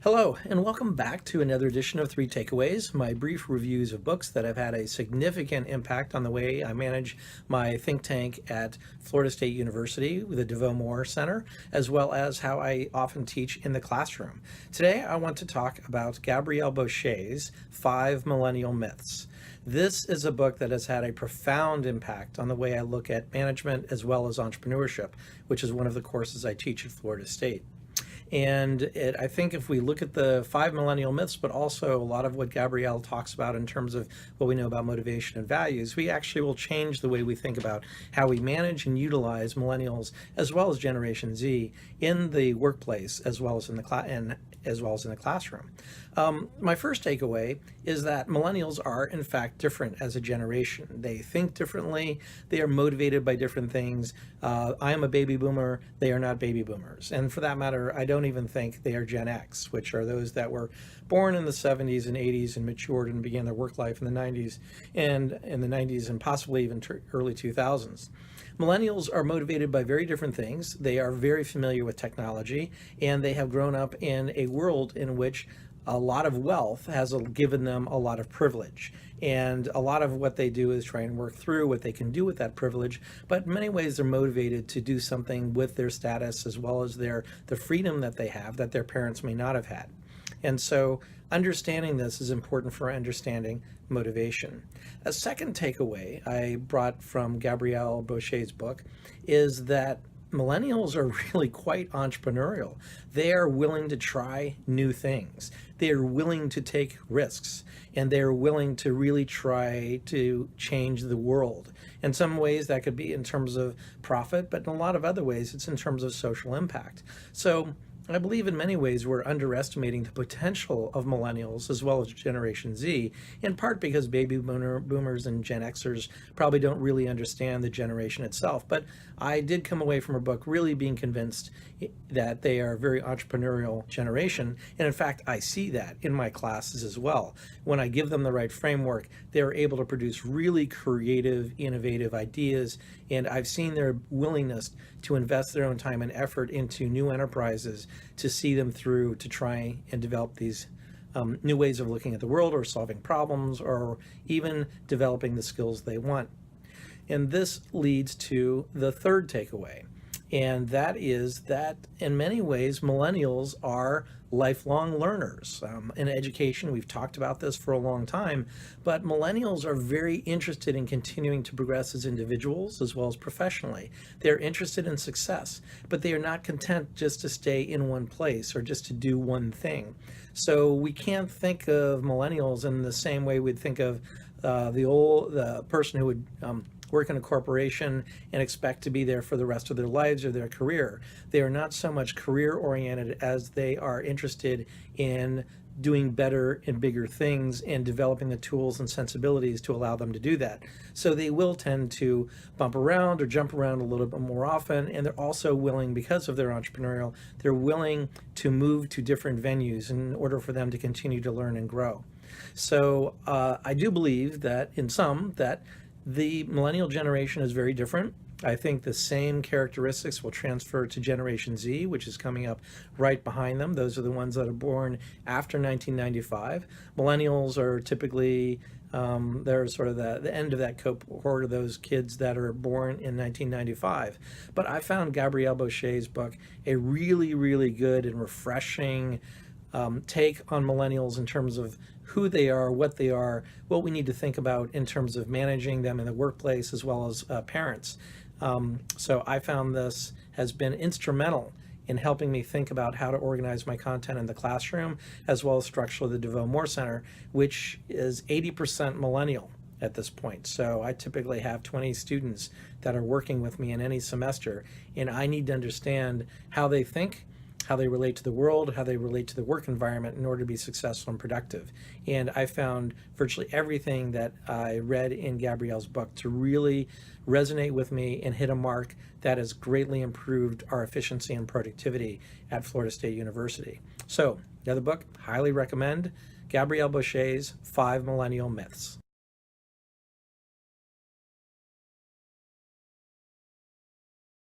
Hello, and welcome back to another edition of Three Takeaways, my brief reviews of books that have had a significant impact on the way I manage my think tank at Florida State University with the DeVoe Moore Center, as well as how I often teach in the classroom. Today, I want to talk about Gabrielle Bosche's 5 Millennial Myths. This is a book that has had a profound impact on the way I look at management as well as entrepreneurship, which is one of the courses I teach at Florida State. And I think if we look at the 5 millennial myths, but also a lot of what Gabrielle talks about in terms of what we know about motivation and values, we actually will change the way we think about how we manage and utilize millennials as well as Generation Z in the workplace as well as in the classroom. My first takeaway is that millennials are in fact different as a generation. They think differently. They are motivated by different things. I am a baby boomer. They are not baby boomers. And for that matter, I don't even think they are Gen X, which are those that were born in the 70s and 80s and matured and began their work life in the 90s and possibly even early 2000s. Millennials are motivated by very different things. They are very familiar with technology, and they have grown up in a world in which a lot of wealth has given them a lot of privilege. And a lot of what they do is try and work through what they can do with that privilege. But in many ways, they're motivated to do something with their status as well as the freedom that they have that their parents may not have had. And so understanding this is important for understanding motivation. A second takeaway I brought from Gabrielle Bosche's book is that millennials are really quite entrepreneurial. They are willing to try new things. They are willing to take risks, and they are willing to really try to change the world. In some ways that could be in terms of profit, but in a lot of other ways it's in terms of social impact. So I believe in many ways we're underestimating the potential of millennials as well as Generation Z, in part because baby boomers and Gen Xers probably don't really understand the generation itself. But I did come away from a book really being convinced that they are a very entrepreneurial generation. And in fact, I see that in my classes as well. When I give them the right framework, they're able to produce really creative, innovative ideas. And I've seen their willingness to invest their own time and effort into new enterprises to see them through to try and develop these new ways of looking at the world or solving problems or even developing the skills they want. And this leads to the third takeaway. And that is that in many ways, millennials are lifelong learners. In education, we've talked about this for a long time, but millennials are very interested in continuing to progress as individuals as well as professionally. They're interested in success, but they are not content just to stay in one place or just to do one thing. So we can't think of millennials in the same way we'd think of the person who would work in a corporation and expect to be there for the rest of their lives or their career. They are not so much career oriented as they are interested in doing better and bigger things and developing the tools and sensibilities to allow them to do that. So they will tend to bump around or jump around a little bit more often, and they're also willing, because of their entrepreneurial, they're willing to move to different venues in order for them to continue to learn and grow. So I do believe that in some that the millennial generation is very different. I think the same characteristics will transfer to Generation Z, which is coming up right behind them. Those are the ones that are born after 1995. Millennials are typically, they're sort of the end of that cohort of those kids that are born in 1995. But I found Gabrielle Bosche's book a really, really good and refreshing take on millennials in terms of who they are, what we need to think about in terms of managing them in the workplace as well as parents. So I found this has been instrumental in helping me think about how to organize my content in the classroom as well as structure the DeVoe Moore Center, which is 80% millennial at this point. So I typically have 20 students that are working with me in any semester, and I need to understand how they think, how they relate to the world, how they relate to the work environment in order to be successful and productive. And I found virtually everything that I read in Gabrielle's book to really resonate with me and hit a mark that has greatly improved our efficiency and productivity at Florida State University. So the other book, highly recommend, Gabrielle Bosche's 5 Millennial Myths.